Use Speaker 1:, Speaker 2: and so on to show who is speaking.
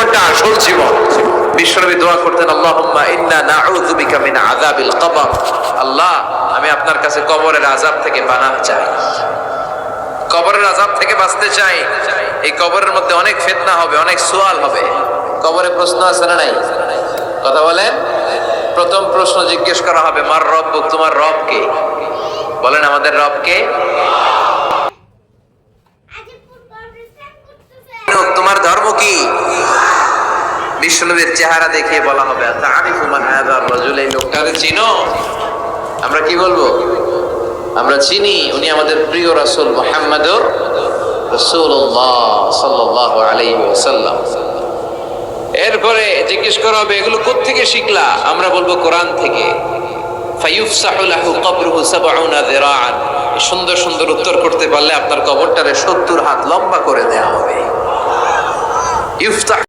Speaker 1: জীবনটা আসল জীবন। বিশ্বনবী দোয়া করতেন, আল্লাহুম্মা ইন্না নাউযু বিকা মিন আযাবিল কবর। আল্লাহ, আমি আপনার কাছে কবরের আযাব থেকে পানাহ চাই, কবরের আযাব থেকে বাঁচতে চাই। এই কবরের মধ্যে অনেক ফিতনা হবে, অনেক সুয়াল হবে। কবরে প্রশ্ন আছে না নাই? কথা বলেন। প্রথম প্রশ্ন জিজ্ঞেস করা হবে, মার রব্বুক, তোমার রব কে? বলেন, আমাদের রব কে? তোমার ধর্ম কি? বিশ্বনবীর চেহারা দেখিয়ে বলা হবে, তাআরিফু মান হাযার রাজুল, এই লোকটাকে চিনো? আমরা কি বলবো? আমরা চিনি, উনি আমাদের প্রিয় রাসূল মুহাম্মদুর রাসূলুল্লাহ সাল্লাল্লাহু আলাইহি ওয়াসাল্লাম। এরপরে জিজ্ঞেস করা হবে, এগুলো কোত্থেকে শিখলা? আমরা বলবো কোরআন থেকে। ফায়ুফসাহু লাহু কবরুহু ৭০ যিরাআন। সুন্দর সুন্দর উত্তর করতে পারলে আপনার কবরটারে ৭০ হাত লম্বা করে দেয়া হবে। ইফতাহ